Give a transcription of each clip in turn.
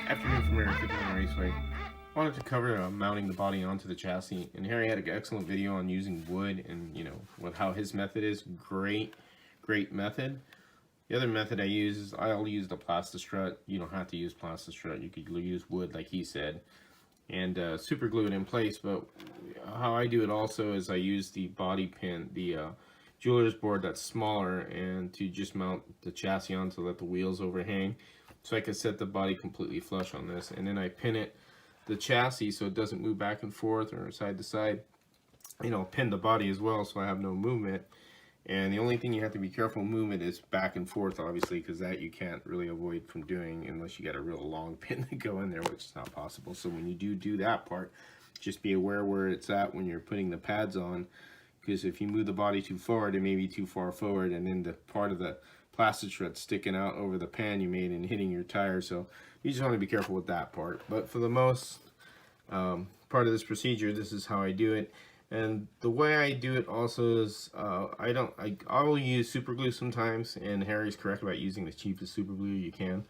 Afternoon from Area 51 Raceway. Wanted to cover mounting the body onto the chassis, and Harry had an excellent video on using wood and how his method is. Great method. The other method I use is I'll use the Plastistrut. You don't have to use Plastistrut. You could use wood like he said, and super glue it in place. But how I do it also is I use the body pin, the jeweler's board that's smaller, and to just mount the chassis on to let the wheels overhang. So I can set the body completely flush on this, and then I pin the chassis so it doesn't move back and forth or side to side. Pin the body as well so I have no movement. And the only thing you have to be careful movement is back and forth, obviously, because that you can't really avoid from doing unless you got a real long pin to go in there, which is not possible. So when you do that part, just be aware where it's at when you're putting the pads on, because if you move the body too forward, it may be too far forward, and then the part of the Plastistrut sticking out over the pan you made and hitting your tire. So you just want to be careful with that part. But for the most part of this procedure, this is how I do it. And the way I do it also is I will use super glue sometimes, and Harry's correct about using the cheapest super glue you can.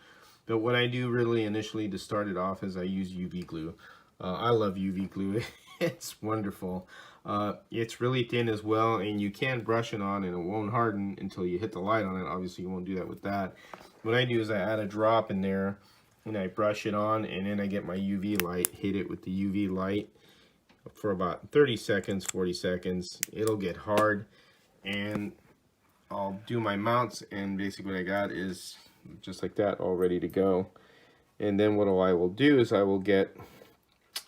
But what I do really initially to start it off is I use UV glue. I love UV glue. It's wonderful. It's really thin as well, and you can brush it on and it won't harden until you hit the light on it. Obviously you won't do that with that. What I do is I add a drop in there and I brush it on, and then I get my UV light, hit it with the UV light for about 30 seconds, 40 seconds. It'll get hard, and I'll do my mounts, and basically what I got is just like that, all ready to go. And then what I will do is I will get,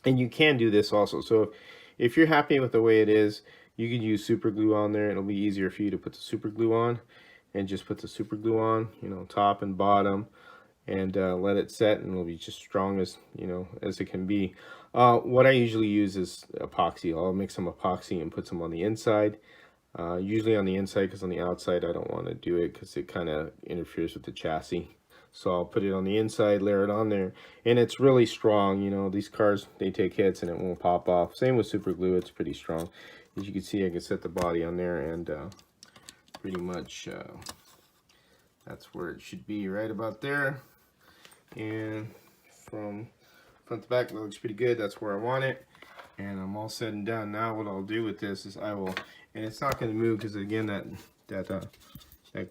and you can do this also, so if you're happy with the way it is, you can use super glue on there. It'll be easier for you to put the super glue on, and just put the super glue on, top and bottom, and let it set, and it'll be just strong as as it can be. What I usually use is epoxy. I'll mix some epoxy and put some on the inside, usually on the inside, because on the outside I don't want to do it because it kind of interferes with the chassis. So I'll put it on the inside, layer it on there, and it's really strong. These cars, they take hits and it won't pop off. Same with super glue, it's pretty strong. As you can see, I can set the body on there, and pretty much that's where it should be, right about there. And from front to back, that looks pretty good. That's where I want it, and I'm all said and done. Now what I'll do with this is I will, and it's not going to move because again that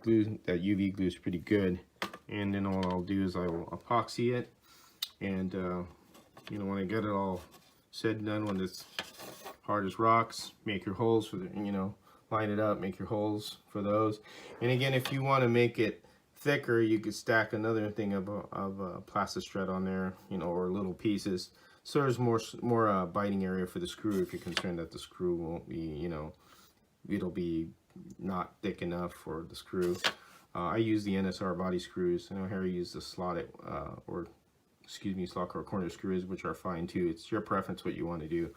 glue, that UV glue is pretty good. And then what I'll do is I will epoxy it, and when I get it all said and done, when it's hard as rocks, make your holes for the, line it up, make your holes for those. And again, if you want to make it thicker, you could stack another thing of Plastistrut on there, or little pieces, so there's more biting area for the screw if you're concerned that the screw won't be, it'll be not thick enough for the screw. I use the NSR body screws. I know Harry used the slot core corner screws, which are fine too. It's your preference what you want to do.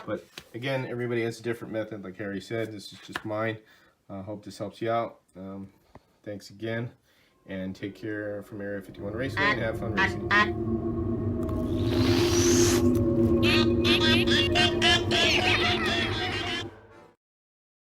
But again, everybody has a different method, like Harry said. This is just mine. Hope this helps you out. Thanks again, and take care from Area 51 Raceway, and have fun racing.